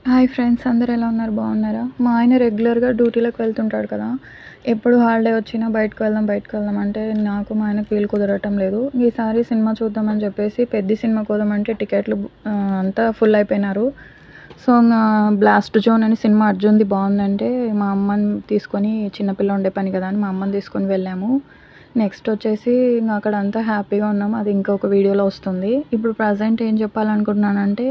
Hi friends, అందరూ ఎలా ఉన్నారు? బాగున్నారా? మా ఆయన రెగ్యులర్గా డ్యూటీలకు వెళ్తుంటాడు కదా. ఎప్పుడు హాలిడే వచ్చినా బయటకు వెళ్దాం అంటే నాకు మా ఆయనకు వీలు కుదరటం లేదు. ఈసారి సినిమా చూద్దామని చెప్పేసి పెద్ద సినిమా కోదామంటే టికెట్లు అంతా ఫుల్ అయిపోయినారు. సో బ్లాస్ట్ జోన్ అని సినిమా అర్జున్ది బాగుందంటే మా అమ్మని తీసుకొని, చిన్నపిల్ల ఉండే పని కదా అని మా అమ్మని తీసుకొని వెళ్ళాము. నెక్స్ట్ వచ్చేసి అక్కడ అంతా హ్యాపీగా ఉన్నాము. అది ఇంకొక వీడియోలో వస్తుంది. ఇప్పుడు ప్రజెంట్ ఏం చెప్పాలనుకుంటున్నానంటే,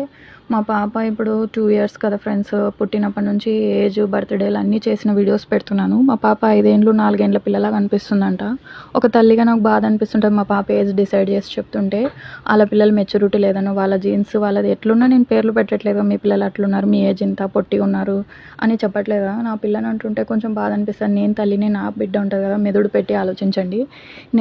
మా పాప ఇప్పుడు 2 ఇయర్స్ కదా ఫ్రెండ్స్. పుట్టినప్పటి నుంచి ఏజ్, బర్త్డేలు అన్నీ చేసిన వీడియోస్ పెడుతున్నాను. మా పాప 5 ఏండ్లు 4 ఏండ్ల పిల్లలాగా అనిపిస్తుందంట. ఒక తల్లిగా నాకు బాధ అనిపిస్తుంటుంది మా పాప ఏజ్ డిసైడ్ చేసి చెప్తుంటే. వాళ్ళ పిల్లలు మెచ్యూరిటీ లేదనో, వాళ్ళ జీన్స్ వాళ్ళది ఎట్లున్నా నేను పేర్లు పెట్టట్లేదు. మీ పిల్లలు అట్లున్నారు, మీ ఏజ్ ఇంత పొట్టిగా ఉన్నారు అని చెప్పట్లేదా. నా పిల్లని అంటుంటే కొంచెం బాధ అనిపిస్తుంది. నేను తల్లిని, నా బిడ్డ ఉంటుంది కదా, మెదడు పెట్టి ఆలోచించండి.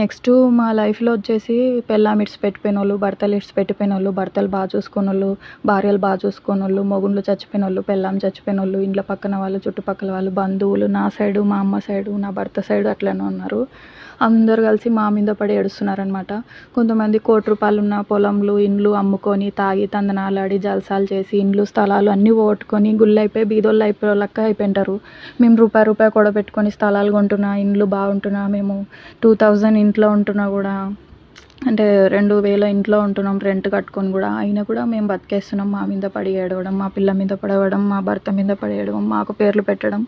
నెక్స్ట్ మా లైఫ్లో వచ్చేసి పెళ్ళాం ఇడిచిపెట్టిపోయిన వాళ్ళు, భర్తలు ఇడిచిపెట్టిపోయిన వాళ్ళు, భర్తలు బాగా చూసుకున్న వాళ్ళు, భార్యలు బాగా చూసుకున్న వాళ్ళు, మొగుళ్ళు చచ్చిపోయిన వాళ్ళు, పెళ్ళాం చచ్చిపోయిన వాళ్ళు, ఇంట్లో పక్కన వాళ్ళు, చుట్టుపక్కల వాళ్ళు, బంధువులు, నా సైడు, మా అమ్మ సైడు, నా భర్త సైడు అట్లనే ఉన్నారు. అందరు కలిసి మా మీద పడి ఏడుస్తున్నారనమాట. కొంతమంది ₹1,00,00,000 ఉన్న పొలంలు, ఇండ్లు అమ్ముకొని తాగి తందనాలాడి జల్సాలు చేసి ఇండ్లు స్థలాలు అన్నీ పోగొట్టుకొని గుళ్ళు అయిపోయి బీదోళ్ళు అయిపోయే లెక్క అయిపోయింటారు. మేము రూపాయి కూడబెట్టుకొని స్థలాలు కొంటున్నా, ఇండ్లు బాగుంటున్నా, మేము 2000 ఇంట్లో ఉంటున్నా కూడా, అంటే 2000 ఇంట్లో ఉంటున్నాం రెంట్ కట్టుకొని కూడా. అయినా కూడా మేము బతికేస్తున్నాం. మా మీద పడి ఏడవడం, మా పిల్ల మీద పడవడం, మా భర్త మీద పడి ఏడవడం, మాకు పేర్లు పెట్టడం.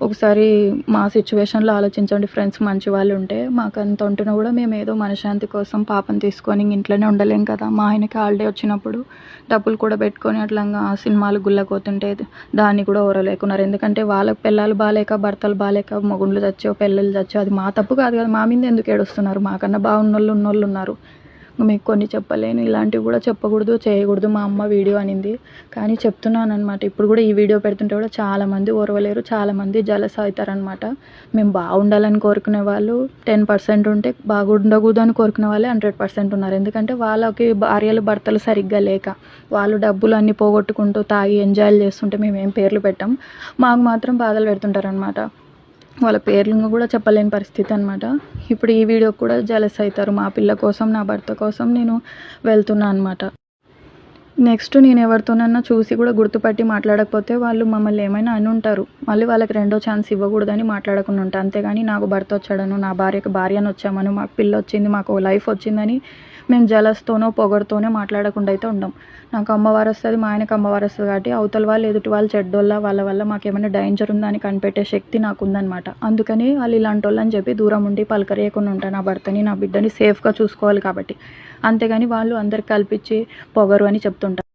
ఒకసారి మా సిచ్యువేషన్లో ఆలోచించండి ఫ్రెండ్స్. మంచి వాళ్ళు ఉంటే మాకు అంత ఉంటున్నా కూడా మేము ఏదో మనశ్శాంతి కోసం పాపను తీసుకొని ఇంట్లోనే ఉండలేం కదా. మా ఆయనకి హాలిడే వచ్చినప్పుడు డబ్బులు కూడా పెట్టుకొని అట్లా సినిమాలు గుళ్ళకోతుంటే దాన్ని కూడా ఓరలేకున్నారు. ఎందుకంటే వాళ్ళకి పిల్లలు బాగాలేక, భర్తలు బాగాలేక, మొగుళ్ళు చచ్చో, పిల్లలు చచ్చో అది మా తప్పు కాదు కదా. మా మీద ఎందుకు ఏడుస్తున్నారు? మాకన్నా బాగున్నోళ్ళు ఉన్నారు. మీకు కొన్ని చెప్పలేను, ఇలాంటివి కూడా చెప్పకూడదు, చేయకూడదు. మా అమ్మ వీడియో అనింది కానీ చెప్తున్నాను అనమాట. ఇప్పుడు కూడా ఈ వీడియో పెడుతుంటే కూడా చాలామంది ఓర్వలేరు, చాలామంది జలస్ అవుతారనమాట. మేము బాగుండాలని కోరుకునే వాళ్ళు 10% ఉంటే, బాగుండకూడదు అని కోరుకునే వాళ్ళే 100% ఉన్నారు. ఎందుకంటే వాళ్ళకి భార్యలు, భర్తలు సరిగ్గా లేక వాళ్ళు డబ్బులు అన్నీ పోగొట్టుకుంటూ తాగి ఎంజాయ్లు చేస్తుంటే మేమేం పేర్లు పెట్టాం. మాకు మాత్రం బాధలు పెడుతుంటారనమాట. వాళ్ళ పేర్లు కూడా చెప్పలేని పరిస్థితి అనమాట. ఇప్పుడు ఈ వీడియో కూడా జలస్ అవుతారు. మా పిల్ల కోసం, నా భర్త కోసం నేను వెళ్తున్నా అనమాట. నెక్స్ట్ నేను ఎవరితోనన్నా చూసి కూడా గుర్తుపట్టి మాట్లాడకపోతే వాళ్ళు మమ్మల్ని ఏమైనా అని ఉంటారు. మళ్ళీ వాళ్ళకి రెండో ఛాన్స్ ఇవ్వకూడదని మాట్లాడకుండా ఉంటాను. అంతేగాని నాకు భర్త వచ్చాడను, నా భార్యకి భార్యను వచ్చామను, మాకు పిల్ల వచ్చింది, మాకు లైఫ్ వచ్చిందని మేము జలస్తోనో పొగడుతోనే మాట్లాడకుండా అయితే ఉండం. నాకు అమ్మవారు వస్తుంది, మా ఆయనకు అమ్మవారు వస్తుంది కాబట్టి అవతల వాళ్ళు, ఎదుటి వాళ్ళు చెడ్డోళ్ళ, వాళ్ళ వల్ల మాకేమైనా డేంజర్ ఉందా అని కనిపెట్టే శక్తి నాకు ఉందన్నమాట. అందుకని వాళ్ళు ఇలాంటి వాళ్ళని చెప్పి దూరం ఉండి పలకరేయకుండా ఉంటాను. నా భర్తని, నా బిడ్డని సేఫ్గా చూసుకోవాలి కాబట్టి. అంతేగాని వాళ్ళు అందరికి కల్పించి పొగరు అని చెప్తుంటారు.